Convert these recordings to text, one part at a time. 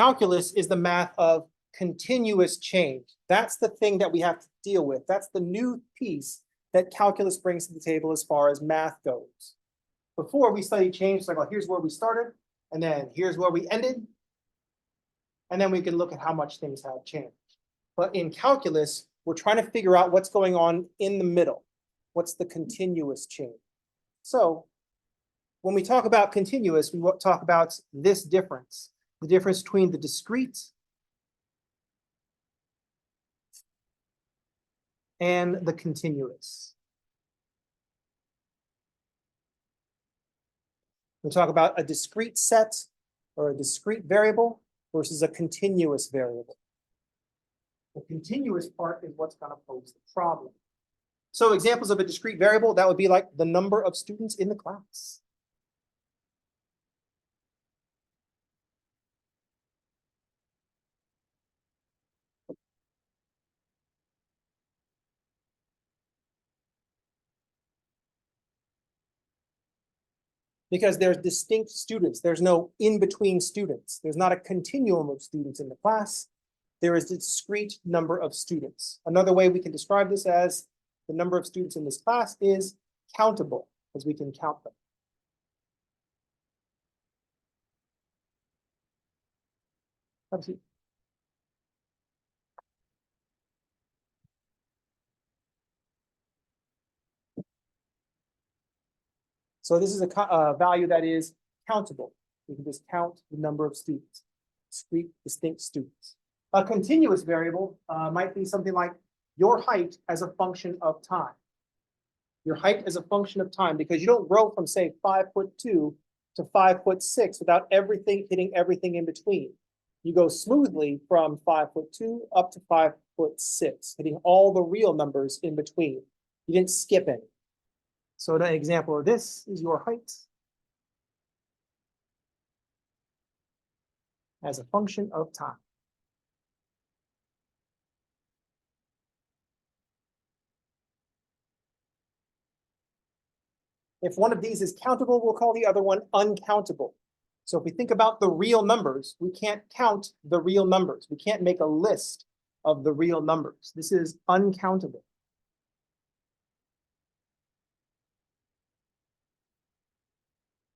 Calculus is the math of continuous change. That's the thing that we have to deal with. That's the new piece that calculus brings to the table as far as math goes. Before we studied change, it's like, well, here's where we started, and then here's where we ended, and then we can look at how much things have changed. But in calculus, we're trying to figure out what's going on in the middle. What's the continuous change? So when we talk about continuous, we talk about this difference, the difference between the discrete and the continuous. We talk about a discrete set or a discrete variable versus a continuous variable. The continuous part is what's going to pose the problem. So examples of a discrete variable, that would be like the number of students in the class. Because there's distinct students. There's no in-between students. There's not a continuum of students in the class. There is a discrete number of students. Another way we can describe this as the number of students in this class is countable, as we can count them. Absolutely. So this is a value that is countable. We can just count the number of students, discrete, distinct students. A continuous variable might be something like your height as a function of time. Your height as a function of time, because you don't grow from, say, 5'2" to 5'6" without everything hitting everything in between. You go smoothly from 5'2" up to 5'6", hitting all the real numbers in between. You didn't skip any. So an example of this is your height as a function of time. If one of these is countable, we'll call the other one uncountable. So if we think about the real numbers, we can't count the real numbers. We can't make a list of the real numbers. This is uncountable.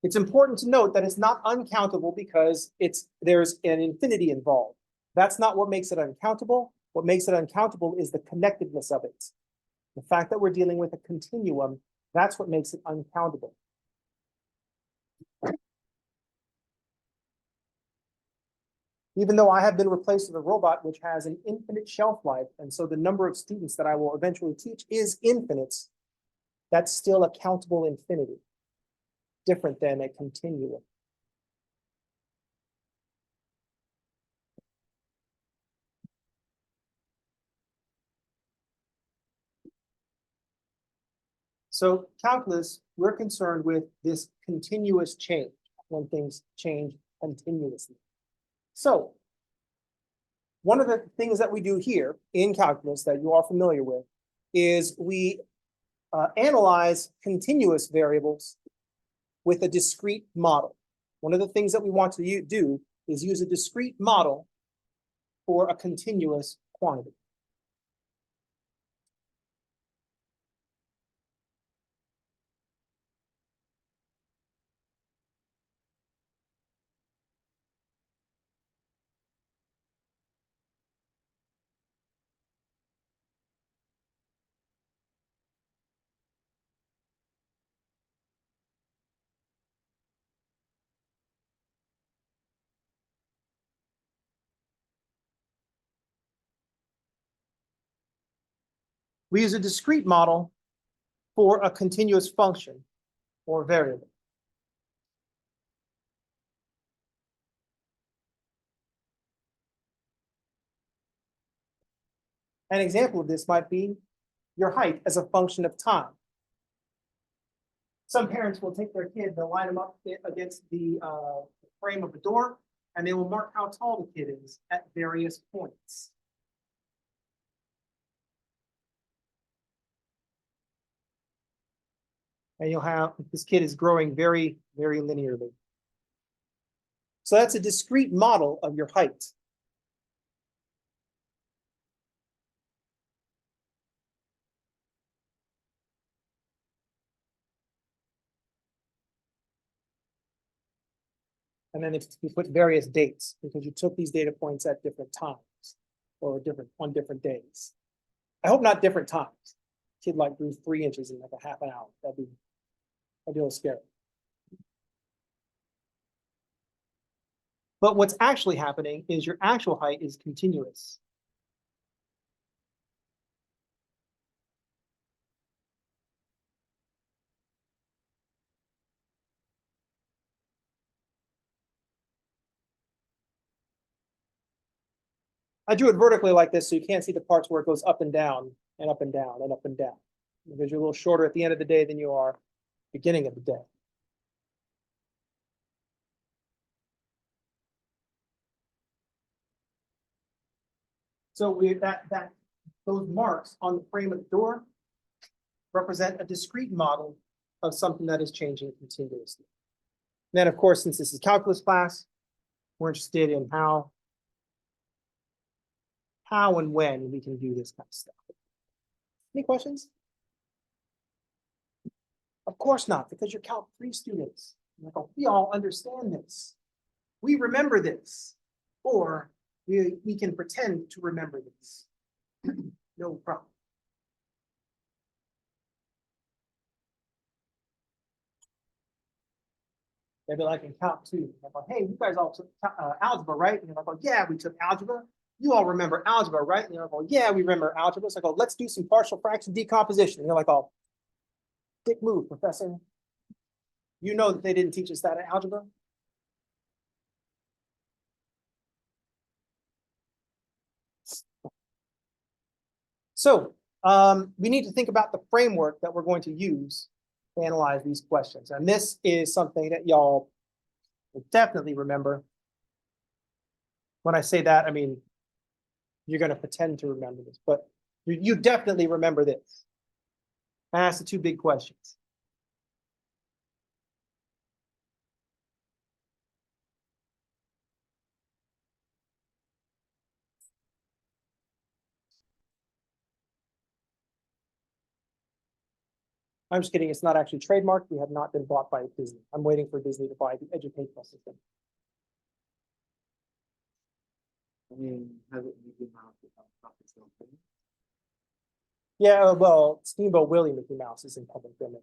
It's important to note that it's not uncountable because there's an infinity involved. That's not what makes it uncountable. What makes it uncountable is the connectedness of it. The fact that we're dealing with a continuum, that's what makes it uncountable. Even though I have been replaced with a robot which has an infinite shelf life, and so the number of students that I will eventually teach is infinite, that's still a countable infinity, different than a continuum. So calculus, we're concerned with this continuous change, when things change continuously. So one of the things that we do here in calculus that you are familiar with is we analyze continuous variables with a discrete model. One of the things that we want to do is use a discrete model for a continuous quantity. We use a discrete model for a continuous function or variable. An example of this might be your height as a function of time. Some parents will take their kid, they'll line them up against the frame of the door, and they will mark how tall the kid is at various points. And you'll have, this kid is growing very, very linearly. So that's a discrete model of your height. And then if you put various dates, because you took these data points at different times or on different days. I hope not different times. Kid like grew 3 inches in like a half an hour. That'd be a little scary. But what's actually happening is your actual height is continuous. I drew it vertically like this so you can't see the parts where it goes up and down and up and down and up and down. Because you're a little shorter at the end of the day than you are beginning of the day. So those marks on the frame of the door represent a discrete model of something that is changing continuously. And then, of course, since this is calculus class, we're interested in how and when we can do this kind of stuff. Any questions? Of course not, because you're Calc 3 students. Like, oh, we all understand this. We remember this. Or we can pretend to remember this. No problem. They'd be like in Calc 2. I'm like, hey, you guys all took algebra, right? And you're like, oh, yeah, we took algebra. You all remember algebra, right? And you're like, oh, yeah, we remember algebra. So I go, let's do some partial fraction decomposition. And you're like, oh, dick move, professor. You know that they didn't teach us that in algebra. So we need to think about the framework that we're going to use to analyze these questions. And this is something that y'all will definitely remember. When I say that, I mean, you're going to pretend to remember this, but you definitely remember this. And that's the two big questions. I'm just kidding. It's not actually trademarked. We have not been bought by Disney. I'm waiting for Disney to buy the educational system. I mean, has it Mickey Mouse become something? Yeah, well, Steamboat Willie Mickey Mouse is in public domain.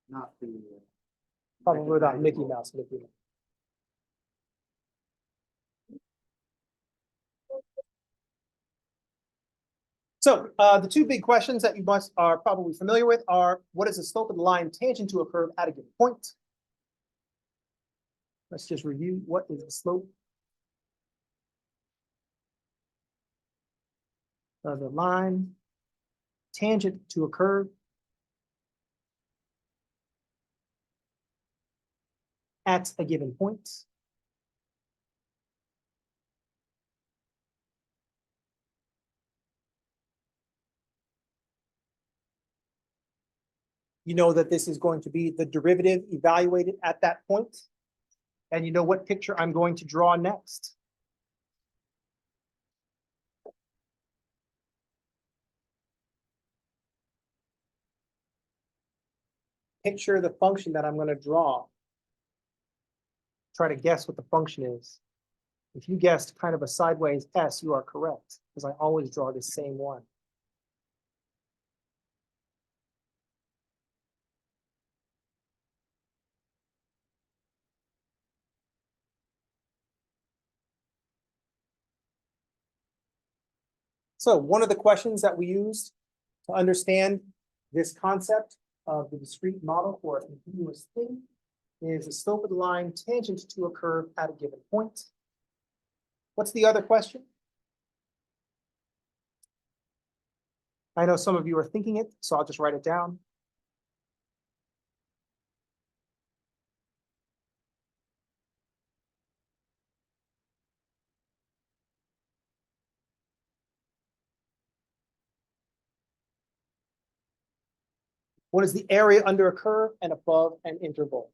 Not the Probably without Mickey Mouse. So the two big questions that you are probably familiar with are, what is the slope of the line tangent to a curve at a given point? Let's just review. What is the slope of the line tangent to a curve at a given point? You know that this is going to be the derivative evaluated at that point. And you know what picture I'm going to draw next. Picture the function that I'm going to draw. Try to guess what the function is. If you guessed kind of a sideways S, you are correct, because I always draw the same one. So one of the questions that we used to understand this concept of the discrete model for a continuous thing is the slope of the line tangent to a curve at a given point. What's the other question? I know some of you are thinking it, so I'll just write it down. What is the area under a curve and above an interval?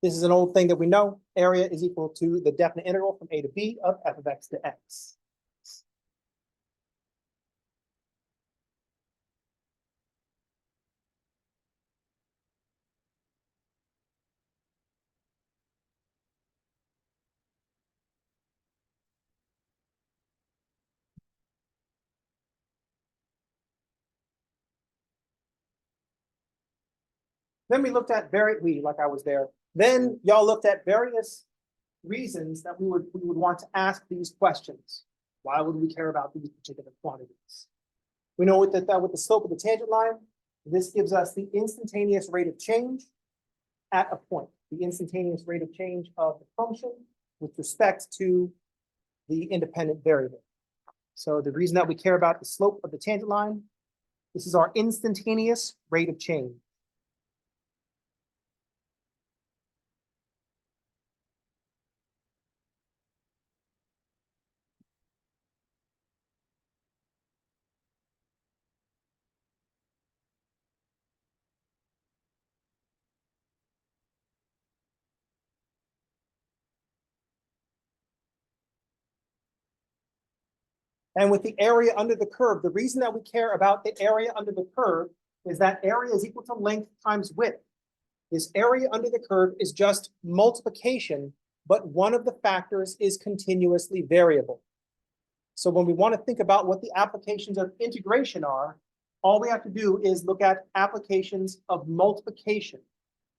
This is an old thing that we know. Area is equal to the definite integral from a to b of f of x to x. Then we looked at like I was there. Then y'all looked at various reasons that we would want to ask these questions. Why would we care about these particular quantities? We know with the slope of the tangent line, this gives us the instantaneous rate of change at a point, the instantaneous rate of change of the function with respect to the independent variable. So the reason that we care about the slope of the tangent line, this is our instantaneous rate of change. And with the area under the curve, the reason that we care about the area under the curve is that area is equal to length times width. This area under the curve is just multiplication, but one of the factors is continuously variable. So when we want to think about what the applications of integration are, all we have to do is look at applications of multiplication.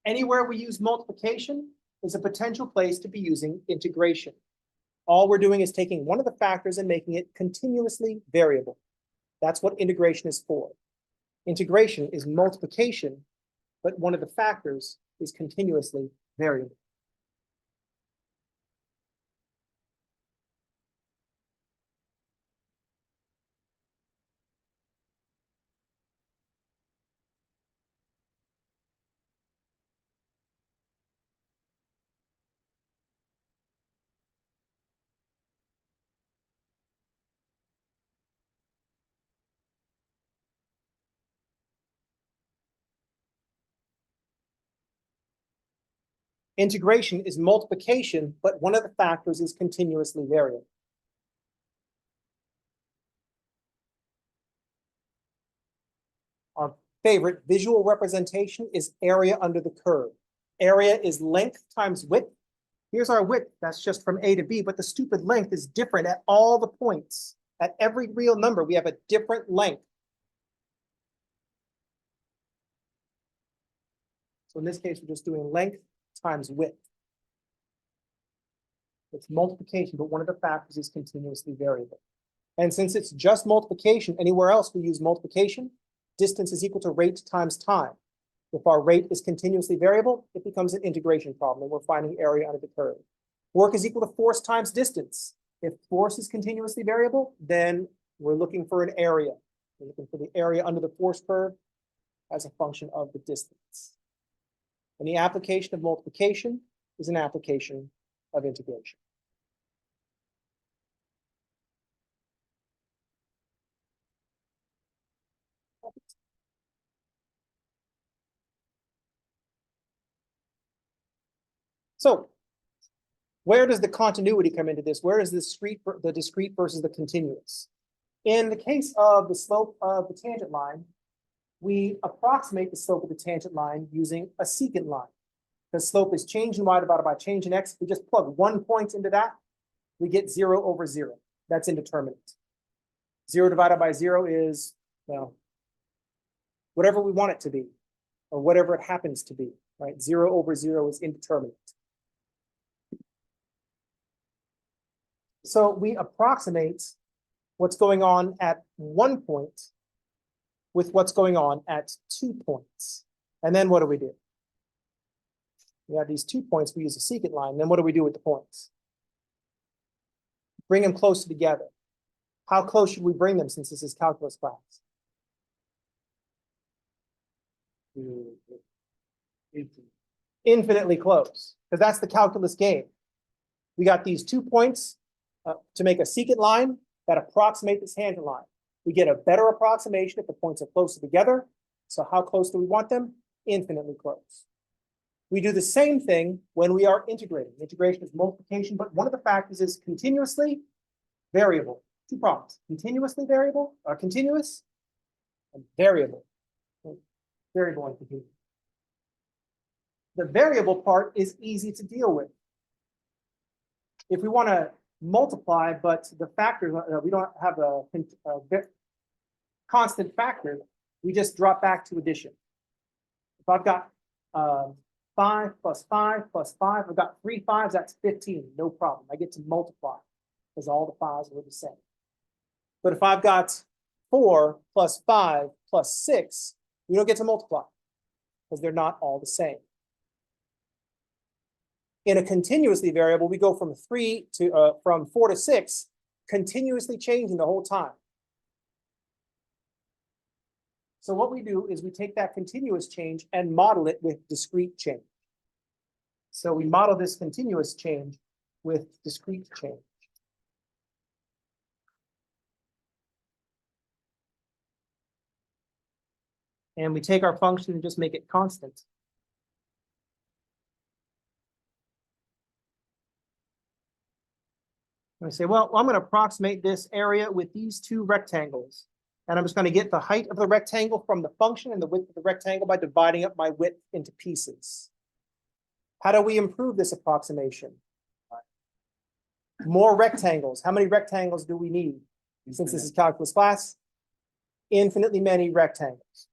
Anywhere we use multiplication is a potential place to be using integration. All we're doing is taking one of the factors and making it continuously variable. That's what integration is for. Integration is multiplication, but one of the factors is continuously variable. Integration is multiplication, but one of the factors is continuously variable. Our favorite visual representation is area under the curve. Area is length times width. Here's our width, that's just from A to B, but the stupid length is different at all the points. At every real number, we have a different length. So in this case, we're just doing length times width. It's multiplication, but one of the factors is continuously variable. And since it's just multiplication, anywhere else we use multiplication, distance is equal to rate times time. If our rate is continuously variable, it becomes an integration problem, and we're finding area under the curve. Work is equal to force times distance. If force is continuously variable, then we're looking for an area. We're looking for the area under the force curve as a function of the distance. And the application of multiplication is an application of integration. So where does the continuity come into this? Where is the discrete versus the continuous? In the case of the slope of the tangent line, we approximate the slope of the tangent line using a secant line. The slope is change in y divided by change in x. We just plug 1 point into that, we get 0 over 0. That's indeterminate. 0 divided by 0 is, well, whatever we want it to be, or whatever it happens to be, right? 0 over 0 is indeterminate. So we approximate what's going on at 1 point with what's going on at 2 points. And then what do we do? We have these 2 points, we use a secant line. Then what do we do with the points? Bring them closer together. How close should we bring them since this is calculus class? Infinitely close, because that's the calculus game. We got these 2 points to make a secant line that approximate this tangent line. We get a better approximation if the points are closer together. So how close do we want them? Infinitely close. We do the same thing when we are integrating. Integration is multiplication, but one of the factors is continuously variable. Two problems: continuously variable, or continuous, and variable. Variable and continuous. The variable part is easy to deal with. If we want to multiply, but the factors, we don't have a constant factor, we just drop back to addition. If I've got 5 plus 5 plus 5, I've got 3 5s, that's 15, no problem. I get to multiply because all the 5s are the same. But if I've got 4 plus 5 plus 6, we don't get to multiply because they're not all the same. In a continuously variable, we go from 4 to 6, continuously changing the whole time. So what we do is we take that continuous change and model it with discrete change. So we model this continuous change with discrete change. And we take our function and just make it constant. And I say, well, I'm going to approximate this area with these two rectangles. And I'm just going to get the height of the rectangle from the function and the width of the rectangle by dividing up my width into pieces. How do we improve this approximation? More rectangles. How many rectangles do we need? Since this is calculus class, infinitely many rectangles.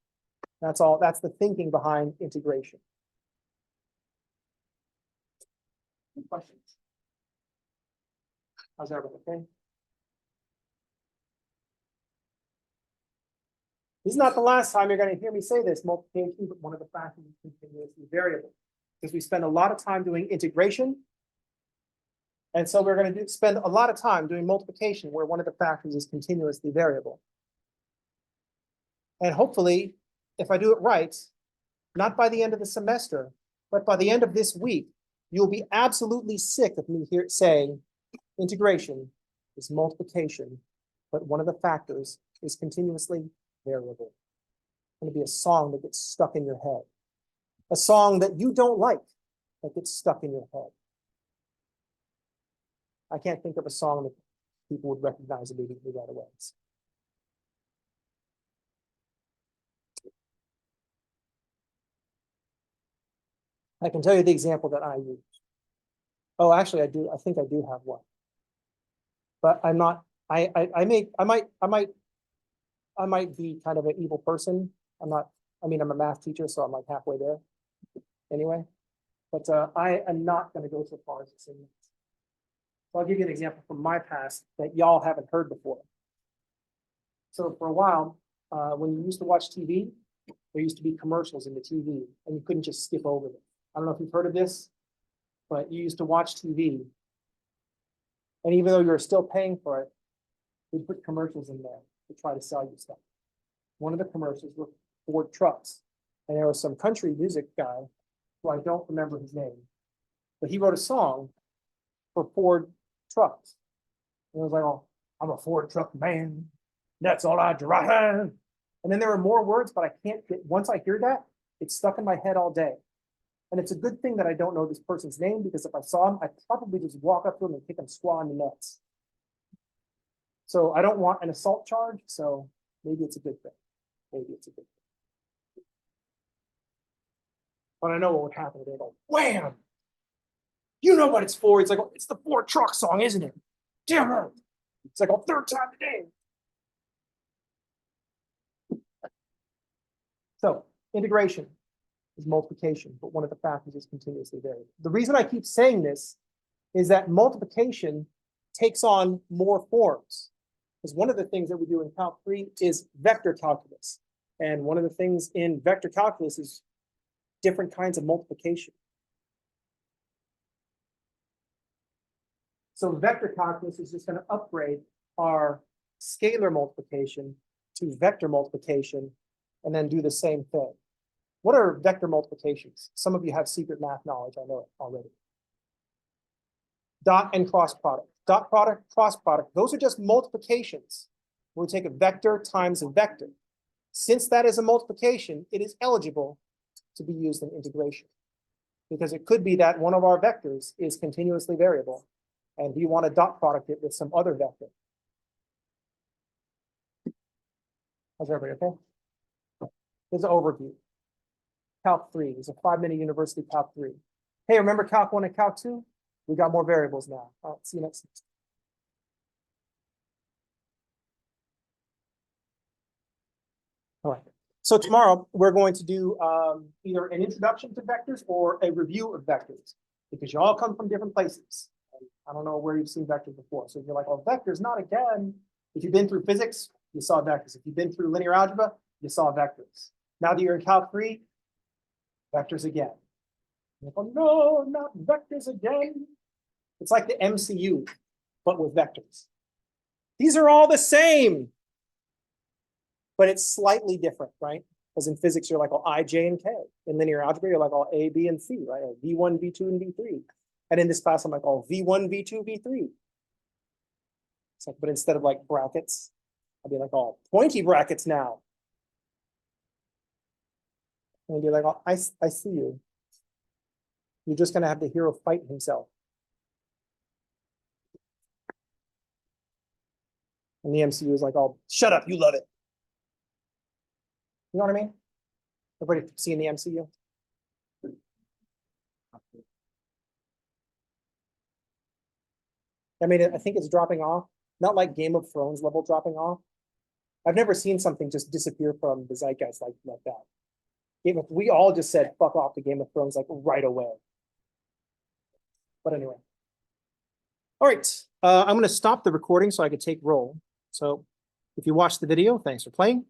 That's all. That's the thinking behind integration. Any questions? How's everyone? Okay. This is not the last time you're going to hear me say this, multiplication, but one of the factors is continuously variable. Because we spend a lot of time doing integration. And so we're going to spend a lot of time doing multiplication where one of the factors is continuously variable. And hopefully, if I do it right, not by the end of the semester, but by the end of this week, you'll be absolutely sick of me here saying integration is multiplication, but one of the factors is continuously variable. It's going to be a song that gets stuck in your head. A song that you don't like that gets stuck in your head. I can't think of a song that people would recognize immediately right away. I can tell you the example that I use. Oh, actually, I do. I think I do have one. But I'm not. I might be kind of an evil person. I'm not. I mean, I'm a math teacher, so I'm like halfway there. Anyway, but I am not going to go so far as to say this. So I'll give you an example from my past that y'all haven't heard before. So for a while, when you used to watch TV, there used to be commercials in the TV, and you couldn't just skip over them. I don't know if you've heard of this, but you used to watch TV, and even though you're still paying for it, they put commercials in there to try to sell you stuff. One of the commercials were Ford trucks, and there was some country music guy who I don't remember his name, but he wrote a song for Ford trucks. And it was like, oh, I'm a Ford truck man. That's all I drive. And then there were more words, but I can't get, once I hear that, it's stuck in my head all day. And it's a good thing that I don't know this person's name, because if I saw him, I'd probably just walk up to him and kick him squaw in the nuts. So I don't want an assault charge, so maybe it's a good thing. Maybe it's a good thing. But I know what would happen. They go, wham! You know what it's for. It's like, oh, it's the Ford truck song, isn't it? Damn it. It's like, oh, third time today. So integration is multiplication, but one of the factors is continuously variable. The reason I keep saying this is that multiplication takes on more forms. Because one of the things that we do in Calc 3 is vector calculus. And one of the things in vector calculus is different kinds of multiplication. So vector calculus is just going to upgrade our scalar multiplication to vector multiplication and then do the same thing. What are vector multiplications? Some of you have secret math knowledge, I know it already. Dot and cross product. Dot product, cross product, those are just multiplications. We take a vector times a vector. Since that is a multiplication, it is eligible to be used in integration. Because it could be that one of our vectors is continuously variable, and we want to dot product it with some other vector. How's everybody okay? Here's an overview. Calc 3 is a 5-minute university Calc 3. Hey, remember Calc 1 and Calc 2? We got more variables now. All right, see you next. All right. So tomorrow we're going to do either an introduction to vectors or a review of vectors, because you all come from different places. And I don't know where you've seen vectors before. So if you're like, oh, vectors, not again. If you've been through physics, you saw vectors. If you've been through linear algebra, you saw vectors. Now that you're in Calc 3, vectors again. You're like, oh, no, not vectors again. It's like the MCU, but with vectors. These are all the same, but it's slightly different, right? Because in physics, you're like all I, J, and K. In linear algebra, you're like all A, B, and C, right? Like V1, V2, and V3. And in this class, I'm like all V1, V2, V3. It's like, but instead of like brackets, I'll be like all pointy brackets now. And you're like, oh, I see you. You're just going to have the hero fight himself. And the MCU is like, oh, shut up, you love it. You know what I mean? Everybody seeing the MCU? I mean, I think it's dropping off. Not like Game of Thrones level dropping off. I've never seen something just disappear from the zeitgeist like that. We all just said, fuck off to Game of Thrones like right away. But anyway. All right, I'm going to stop the recording so I can take roll. So if you watched the video, thanks for playing.